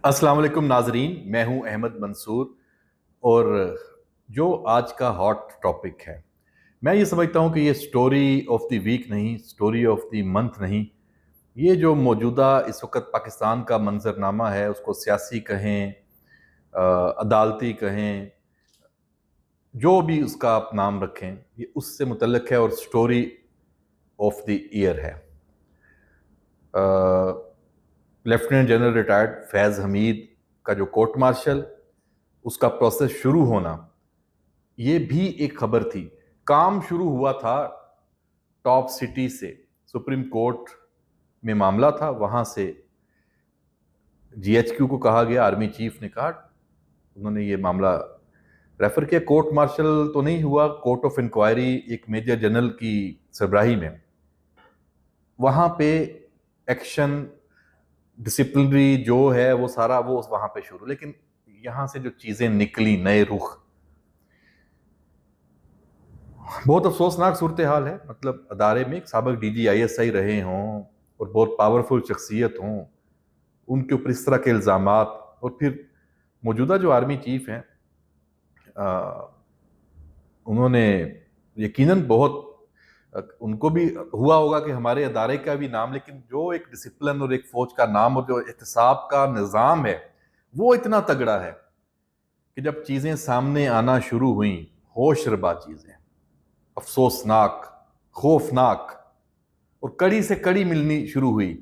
अस्सलाम वालेकुम नाजरीन, मैं हूं अहमद मंसूर। और जो आज का हॉट टॉपिक है, मैं ये समझता हूं कि ये स्टोरी ऑफ द वीक नहीं, स्टोरी ऑफ द मंथ नहीं। ये जो मौजूदा इस वक्त पाकिस्तान का मंजरनामा है, उसको सियासी कहें, अदालती कहें, जो भी उसका आप नाम रखें, ये उससे मुतल्लिक है और स्टोरी ऑफ द ईयर है। लेफ्टिनेंट जनरल रिटायर्ड फैज़ हमीद का जो कोर्ट मार्शल, उसका प्रोसेस शुरू होना, ये भी एक खबर थी। काम शुरू हुआ था टॉप सिटी से, सुप्रीम कोर्ट में मामला था, वहां से जीएचक्यू को कहा गया, आर्मी चीफ ने कहा, उन्होंने ये मामला रेफर किया। कोर्ट मार्शल तो नहीं हुआ, कोर्ट ऑफ इंक्वायरी एक मेजर जनरल की सरबराही में, वहां पे एक्शन डिसिप्लिनरी जो है वो सारा वो वहां पे शुरू। लेकिन यहां से जो चीजें निकली, नए रुख, बहुत अफसोसनाक सूरत हाल है। मतलब अदारे में साबिक डीजी आईएसआई रहे हों और बहुत पावरफुल शख्सियत हों, उनके ऊपर इस तरह के इल्ज़ामात, और फिर मौजूदा जो आर्मी चीफ हैं, उन्होंने यकीनन बहुत, उनको भी हुआ होगा कि हमारे अदारे का भी नाम, लेकिन जो एक डिसिप्लिन और एक फौज का नाम और जो एहतसाब का निज़ाम है, वो इतना तगड़ा है कि जब चीज़ें सामने आना शुरू हुई, होशरबा चीज़ें, अफसोसनाक, खौफनाक और कड़ी से कड़ी मिलनी शुरू हुई,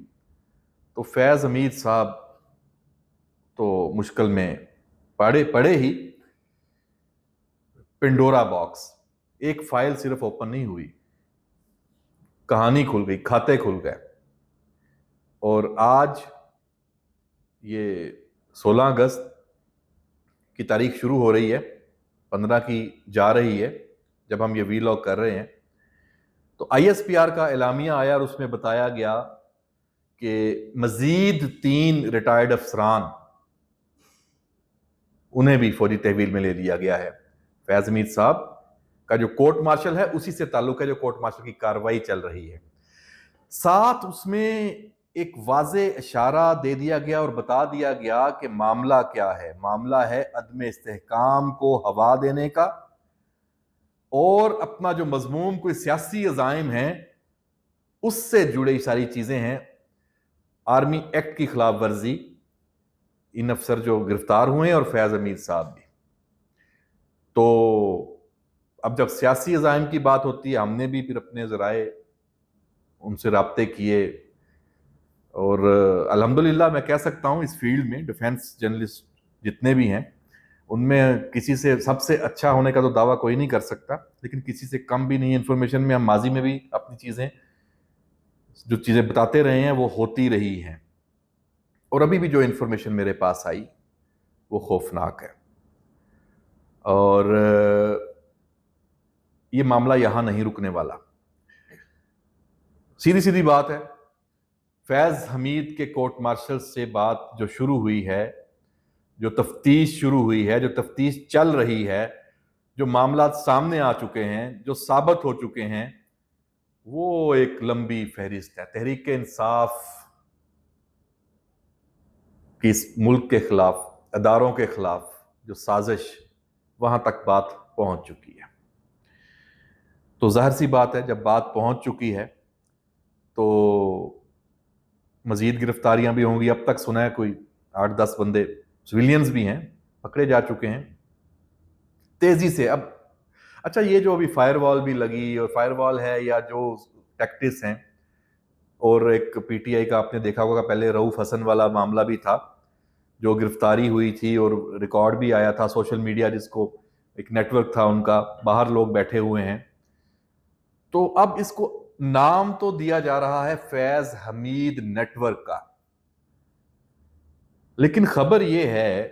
तो फैज़ हमीद साहब तो मुश्किल में पड़े पड़े ही। पिंडोरा बॉक्स, एक फाइल सिर्फ ओपन नहीं हुई, कहानी खुल गई, खाते खुल गए। और आज ये 16 अगस्त की तारीख शुरू हो रही है, 15 की जा रही है जब हम ये वीलॉग कर रहे हैं। तो आईएसपीआर का एलामिया आया और उसमें बताया गया कि मजीद 3 रिटायर्ड अफसरान, उन्हें भी फौजी तहवील में ले लिया गया है। फैज हमीद साहब का जो कोर्ट मार्शल है, उसी से ताल्लुक है जो कोर्ट मार्शल की कार्रवाई चल रही है। साथ उसमें एक वाज़े इशारा दे दिया गया और बता दिया गया कि मामला क्या है। मामला है अदम इस्तेहकाम को हवा देने का, और अपना जो मजमूम कोई सियासी अज़ाइम है उससे जुड़ी सारी चीजें हैं। आर्मी एक्ट की खिलाफ वर्जी, इन अफसर जो गिरफ्तार हुए और फैज हमीद साहब भी। तो अब जब सियासी अज़ाइम की बात होती है, हमने भी फिर अपने ज़राए उनसे राब्ते किए, और अल्हम्दुलिल्लाह मैं कह सकता हूँ इस फील्ड में डिफेंस जर्नलिस्ट जितने भी हैं, उनमें किसी से सबसे अच्छा होने का तो दावा कोई नहीं कर सकता, लेकिन किसी से कम भी नहीं। इंफॉर्मेशन में हम माजी में भी अपनी चीज़ें, जो चीज़ें बताते रहे हैं वो होती रही हैं, और अभी भी जो इंफॉर्मेशन मेरे पास आई वो खौफनाक है। और ये मामला यहां नहीं रुकने वाला। सीधी सीधी बात है, फैज हमीद के कोर्ट मार्शल से बात जो शुरू हुई है, जो तफ्तीश शुरू हुई है, जो तफ्तीश चल रही है, जो मामला सामने आ चुके हैं, जो साबित हो चुके हैं, वो एक लंबी फहरिस्त है। तहरीक इंसाफ की इस मुल्क के खिलाफ, अदारों के खिलाफ जो साजिश, वहां तक बात पहुंच चुकी है। तो जाहिर सी बात है, जब बात पहुंच चुकी है तो मजीद गिरफ्तारियां भी होंगी। अब तक सुना है कोई 8-10 बंदे सिविलियंस भी हैं, पकड़े जा चुके हैं तेजी से। अब अच्छा, ये जो अभी फायरवॉल भी लगी, और फायरवॉल है या जो टैक्टिक्स हैं, और एक पीटीआई का आपने देखा होगा, पहले रऊफ हसन वाला मामला भी था, जो गिरफ्तारी हुई थी और रिकॉर्ड भी आया था सोशल मीडिया, जिसको एक नेटवर्क था उनका, बाहर लोग बैठे हुए हैं। तो अब इसको नाम तो दिया जा रहा है फैज हमीद नेटवर्क का, लेकिन खबर यह है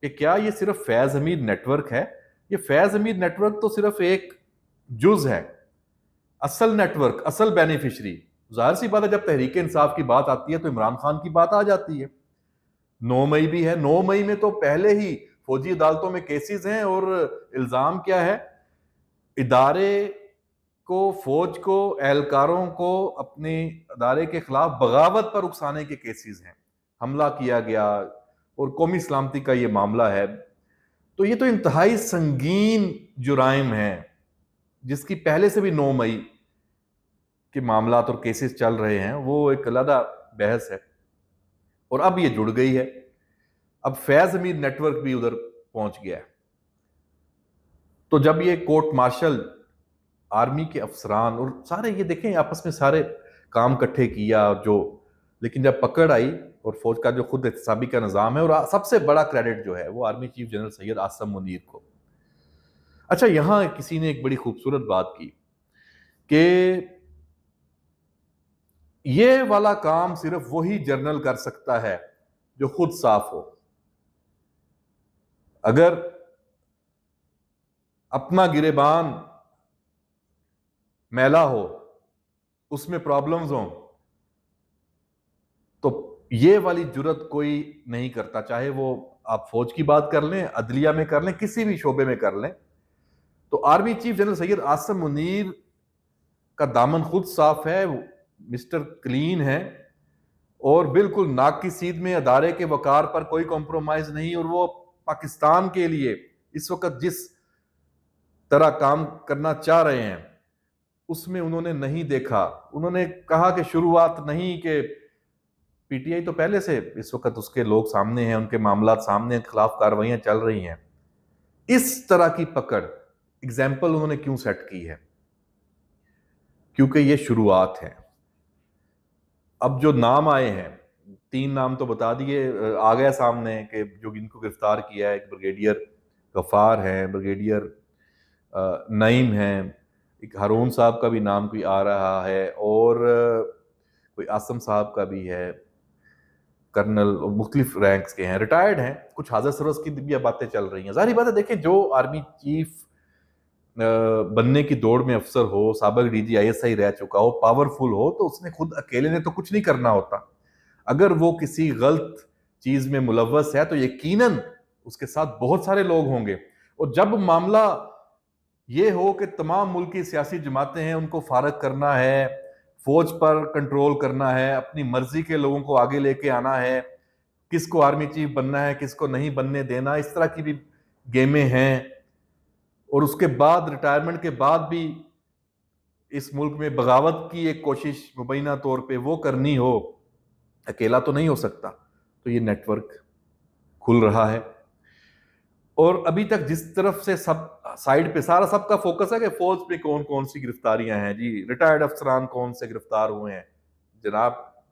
कि क्या ये सिर्फ फैज हमीद नेटवर्क है? ये फैज हमीद नेटवर्क तो सिर्फ एक जुज है। असल नेटवर्क, असल बेनिफिशरी, जाहिर सी बात है, जब तहरीक इंसाफ की बात आती है तो इमरान खान की बात आ जाती है। 9 मई भी है, 9 मई में तो पहले ही फौजी अदालतों में केसेस हैं, और इल्जाम क्या है? इदारे को, फौज को, एहलकारों को अपने अदारे के खिलाफ बगावत पर उकसाने के केसेस हैं। हमला किया गया, और कौमी सलामती का ये मामला है, तो ये तो इंतहाई संगीन जुराइम है, जिसकी पहले से भी 9 मई के मामलात और केसेस चल रहे हैं, वो एक अलग बहस है। और अब ये जुड़ गई है, अब फैज अमीर नेटवर्क भी उधर पहुंच गया है। तो जब ये कोर्ट मार्शल, आर्मी के अफसरान और सारे ये देखें आपस में सारे काम इकट्ठे किया जो, लेकिन जब पकड़ आई और फौज का जो खुद एहतसाबी का निज़ाम है, और सबसे बड़ा क्रेडिट जो है वो army chief general Syed Asim Munir को। अच्छा, यहां किसी ने एक बड़ी खूबसूरत बात की कि ये वाला काम सिर्फ वही जर्नल कर सकता है जो खुद साफ हो। अगर अपना गिरेबान मैला हो, उसमें प्रॉब्लम्स हो, तो ये वाली जुर्रत कोई नहीं करता, चाहे वो आप फौज की बात कर लें, अदलिया में कर लें, किसी भी शोबे में कर लें। तो army chief general Syed Asim Munir का दामन खुद साफ है, मिस्टर क्लीन है, और बिल्कुल नाक की सीध में अदारे के वकार पर कोई कॉम्प्रोमाइज नहीं। और वो पाकिस्तान के लिए इस वक्त जिस तरह काम करना चाह रहे हैं उसमें उन्होंने नहीं देखा। उन्होंने कहा कि शुरुआत नहीं, कि पीटीआई तो पहले से इस वक्त उसके लोग सामने हैं, उनके मामलात सामने, खिलाफ कार्रवाइयां चल रही हैं। इस तरह की पकड़ एग्जाम्पल उन्होंने क्यों सेट की है? क्योंकि ये शुरुआत है। अब जो नाम आए हैं, 3 नाम तो बता दिए, आ गया सामने कि जो इनको गिरफ्तार किया है, एक ब्रिगेडियर गफार है, ब्रिगेडियर नईम है, एक हारून साहब का भी नाम कोई आ रहा है, और कोई आसम साहब का भी है, कर्नल, मुख्तलिफ रैंक्स के हैं, रिटायर्ड हैं, कुछ हाजिर सरवस की भी बातें चल रही हैं। जाहिर बात है, देखें, जो आर्मी चीफ बनने की दौड़ में अफसर हो, साबिक डीजी आईएसआई रह चुका हो, पावरफुल हो, तो उसने खुद अकेले ने तो कुछ नहीं करना होता। अगर वो किसी गलत चीज में मुलव्वस है तो यकीनन उसके साथ बहुत सारे लोग होंगे। और जब मामला ये हो कि तमाम मुल्क की सियासी जमातें हैं, उनको फारग करना है, फौज पर कंट्रोल करना है, अपनी मर्जी के लोगों को आगे लेके आना है, किसको आर्मी चीफ बनना है, किसको नहीं बनने देना, इस तरह की भी गेमें हैं। और उसके बाद रिटायरमेंट के बाद भी इस मुल्क में बगावत की एक कोशिश मुबैना तौर पे वो करनी हो, अकेला तो नहीं हो सकता। तो ये नेटवर्क खुल रहा है। और अभी तक जिस तरफ से सब साइड पे सारा सबका फोकस है कि फौज पे कौन कौन सी गिरफ्तारियां हैं जी, रिटायर्ड अफसरान कौन से गिरफ्तार हुए हैं। जनाब,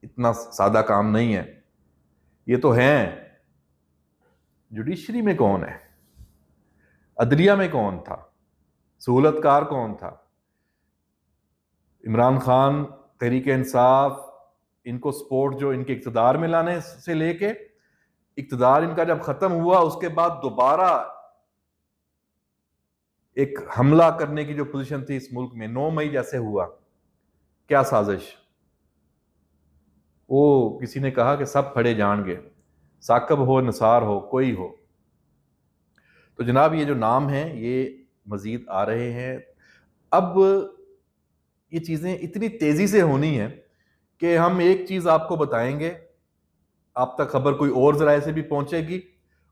इतना सादा काम नहीं है। ये तो हैं। जुडिशरी में कौन है, अदलिया में कौन था, सहूलतकार कौन था? इमरान खान, तहरीक इंसाफ, इनको सपोर्ट जो इनके इक्तदार में लाने से लेके इक्तदार इनका जब खत्म हुआ उसके बाद दोबारा एक हमला करने की जो पोजीशन थी इस मुल्क में, 9 मई जैसे हुआ, क्या साजिश? वो किसी ने कहा कि सब फड़े जाएंगे, साकब हो, निसार हो, कोई हो। तो जनाब, ये जो नाम है ये मजीद आ रहे हैं। अब ये चीज़ें इतनी तेज़ी से होनी है कि हम एक चीज़ आपको बताएंगे, आप तक खबर कोई और जराए से भी पहुंचेगी,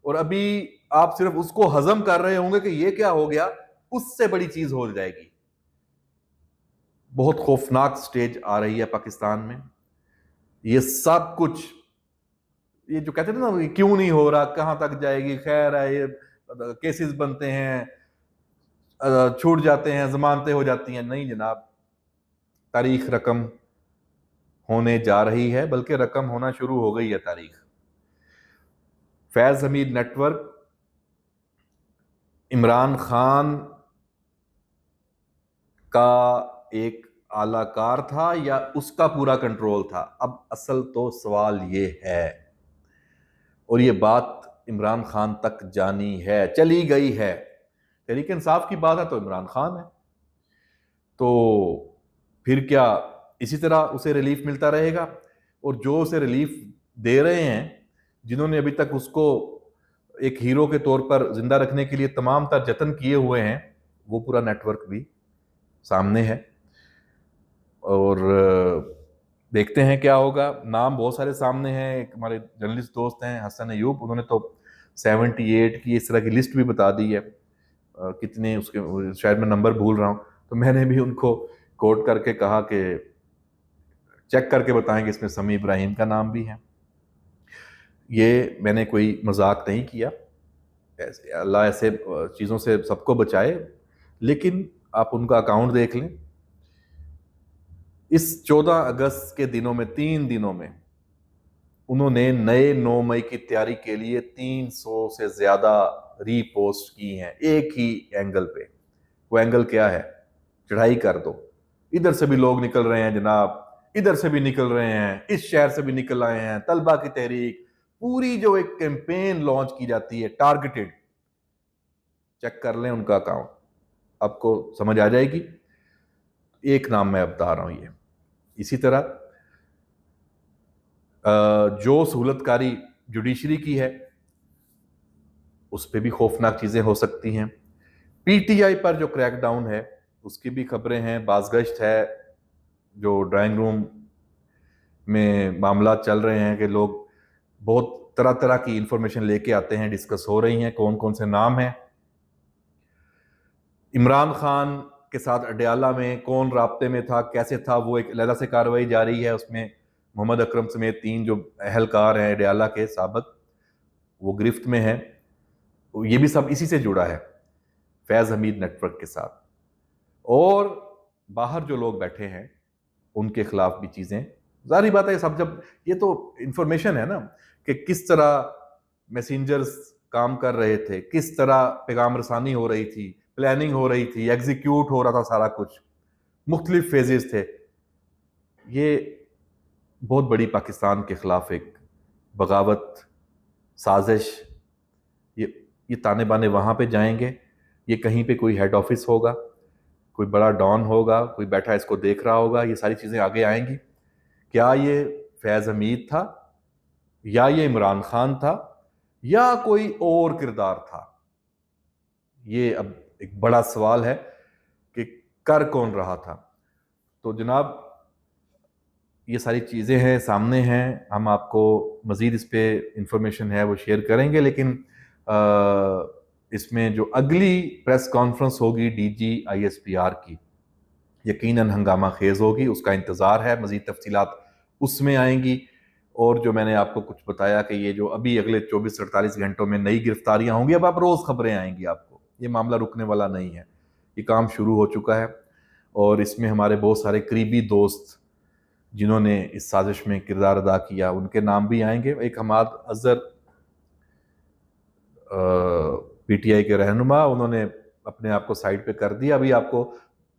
और अभी आप सिर्फ उसको हजम कर रहे होंगे कि ये क्या हो गया, उससे बड़ी चीज हो जाएगी। बहुत खौफनाक स्टेज आ रही है पाकिस्तान में। ये सब कुछ, ये जो कहते थे ना, ये क्यों नहीं हो रहा, कहां तक जाएगी, खैर है, ये केसेस बनते हैं, छूट जाते हैं, जमानतें हो जाती हैं। नहीं जनाब, तारीख रकम होने जा रही है, बल्कि रकम होना शुरू हो गई है तारीख। फैज हमीद नेटवर्क इमरान खान का एक आलाकार था या उसका पूरा कंट्रोल था? अब असल तो सवाल ये है, और ये बात इमरान खान तक जानी है, चली गई है। तहरीक इंसाफ की बात है तो इमरान खान है, तो फिर क्या इसी तरह उसे रिलीफ मिलता रहेगा? और जो उसे रिलीफ दे रहे हैं, जिन्होंने अभी तक उसको एक हीरो के तौर पर जिंदा रखने के लिए तमाम तर जतन किए हुए हैं, वो पूरा नेटवर्क भी सामने है। और देखते हैं क्या होगा। नाम बहुत सारे सामने हैं। एक हमारे जर्नलिस्ट दोस्त हैं हसन अयूब, उन्होंने तो 78 की इस तरह की लिस्ट भी बता दी है। कितने उसके, शायद मैं नंबर भूल रहा हूँ, तो मैंने भी उनको कोट करके कहा कि चेक करके बताएं कि इसमें समी इब्राहिम का नाम भी है। ये मैंने कोई मजाक नहीं किया, अल्लाह ऐसे चीज़ों से सबको बचाए। लेकिन आप उनका अकाउंट देख लें, इस 14 अगस्त के दिनों में, 3 दिनों में, उन्होंने नए 9 मई की तैयारी के लिए 300 से ज्यादा रीपोस्ट की हैं एक ही एंगल पे। वो एंगल क्या है? चढ़ाई कर दो, इधर से भी लोग निकल रहे हैं जनाब, इधर से भी निकल रहे हैं, इस शहर से भी निकल आए हैं, तलबा की तहरीक, पूरी जो एक कैंपेन लॉन्च की जाती है टारगेटेड, चेक कर लें उनका अकाउंट, आपको समझ आ जाएगी। एक नाम मैं बता रहा हूं ये। इसी तरह जो सहूलतकारी जुडिशरी की है, उस पर भी खौफनाक चीजें हो सकती हैं। पीटीआई पर जो क्रैकडाउन है उसकी भी खबरें हैं, बाज़गश्त है, जो ड्राइंग रूम में मामला चल रहे हैं कि लोग बहुत तरह तरह की इंफॉर्मेशन लेके आते हैं, डिस्कस हो रही हैं कौन कौन से नाम हैं। इमरान खान के साथ अडयाला में कौन राब्ते में था, कैसे था, वो एक अलग से कार्रवाई जारी है। उसमें मोहम्मद अकरम समेत 3 जो अहलकार हैं अडयाला के साबिक, वो गिरफ्त में है। ये भी सब इसी से जुड़ा है, फैज़ हमीद नेटवर्क के साथ। और बाहर जो लोग बैठे हैं उनके खिलाफ भी चीज़ें, जारी बात है सब, जब ये तो इंफॉर्मेशन है ना कि किस तरह मैसेंजर्स काम कर रहे थे, किस तरह पैगाम रसानी हो रही थी, प्लानिंग हो रही थी, एग्जीक्यूट हो रहा था सारा कुछ, मुख्तलिफ फेजेस थे। ये बहुत बड़ी पाकिस्तान के खिलाफ एक बगावत साजिश। ये ये ताने बाने वहाँ पे जाएंगे, ये कहीं पे कोई हेड ऑफिस होगा, कोई बड़ा डॉन होगा, कोई बैठा इसको देख रहा होगा, ये सारी चीज़ें आगे आएंगी। क्या ये फैज़ हमीद था, या ये इमरान खान था, या कोई और किरदार था? ये अब एक बड़ा सवाल है कि कर कौन रहा था। तो जनाब, ये सारी चीज़ें हैं, सामने हैं, हम आपको मज़ीद इस पे इंफॉर्मेशन है वो शेयर करेंगे। लेकिन इसमें जो अगली प्रेस कॉन्फ्रेंस होगी डीजी आईएसपीआर की, यकीनन हंगामा खेज होगी, उसका इंतज़ार है, मज़ीद तफसीलात उसमें आएंगी। और जो मैंने आपको कुछ बताया कि ये जो अभी अगले 24-48 घंटों में नई गिरफ्तारियां होंगी, अब आप रोज़ खबरें आएंगी आपको, ये मामला रुकने वाला नहीं है, ये काम शुरू हो चुका है। और इसमें हमारे बहुत सारे करीबी दोस्त जिन्होंने इस साजिश में किरदार अदा किया, उनके नाम भी आएंगे। एक हमाद अजहर पीटीआई के रहनुमा, उन्होंने अपने आप को साइड पे कर दिया। अभी आपको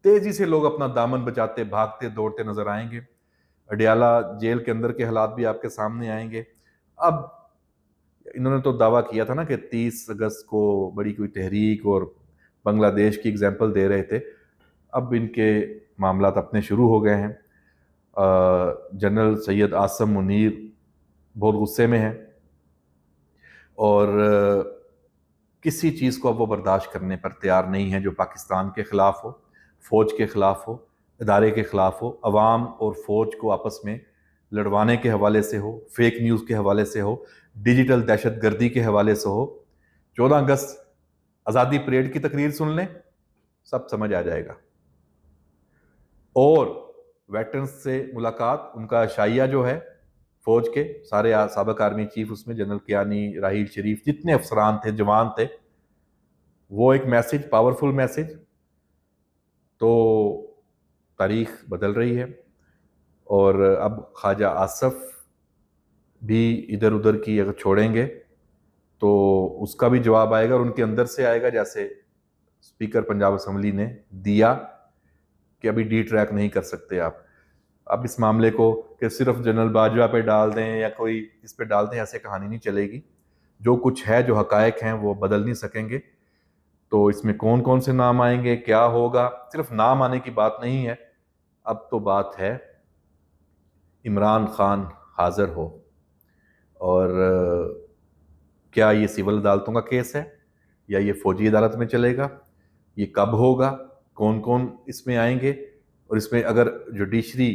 तेजी से लोग अपना दामन बचाते, भागते दौड़ते नजर आएंगे। अडयाला जेल के अंदर के हालात भी आपके सामने आएंगे। अब इन्होंने तो दावा किया था ना कि 30 अगस्त को बड़ी कोई तहरीक और बांग्लादेश की एग्जाम्पल दे रहे थे। अब इनके मामला अपने शुरू हो गए हैं। जनरल सैयद आसम मुनीर बहुत गुस्से में है और किसी चीज़ को अब वो बर्दाश्त करने पर तैयार नहीं है जो पाकिस्तान के ख़िलाफ़ हो, फ़ौज के ख़िलाफ़ हो, इदारे के ख़िलाफ़ हो, अवाम और फ़ौज को आपस में लड़वाने के हवाले से हो, फेक न्यूज़ के हवाले से हो, डिजिटल दहशत गर्दी के हवाले से हो। 14 अगस्त आज़ादी परेड की तकरीर सुन लें, सब समझ आ जाएगा। और वेटरन्स से मुलाकात, उनका अशाइया जो है, फौज के सारे साबिक आर्मी चीफ, उसमें जनरल कियानी, राहील शरीफ, जितने अफसरान थे, जवान थे, वो एक मैसेज, पावरफुल मैसेज। तो तारीख बदल रही है और अब ख्वाजा आसफ भी इधर उधर की अगर छोड़ेंगे तो उसका भी जवाब आएगा, और उनके अंदर से आएगा, जैसे स्पीकर पंजाब असम्बली ने दिया कि अभी डी ट्रैक नहीं कर सकते आप। अब इस मामले को कि सिर्फ जनरल बाजवा पे डाल दें या कोई इस पे डाल दें, ऐसे कहानी नहीं चलेगी। जो कुछ है, जो हकायक हैं, वो बदल नहीं सकेंगे। तो इसमें कौन कौन से नाम आएंगे, क्या होगा, सिर्फ नाम आने की बात नहीं है, अब तो बात है इमरान खान हाजिर हो। और क्या ये सिविल अदालतों का केस है या ये फौजी अदालत में चलेगा, ये कब होगा, कौन कौन इसमें आएंगे, और इसमें अगर जुडिशरी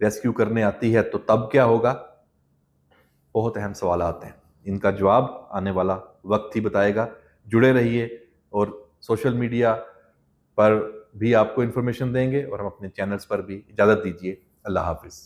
रेस्क्यू करने आती है तो तब क्या होगा? बहुत अहम सवाल आते हैं, इनका जवाब आने वाला वक्त ही बताएगा। जुड़े रहिए और सोशल मीडिया पर भी आपको इन्फॉर्मेशन देंगे और हम अपने चैनल्स पर भी। इजाज़त दीजिए, अल्लाह हाफिज़।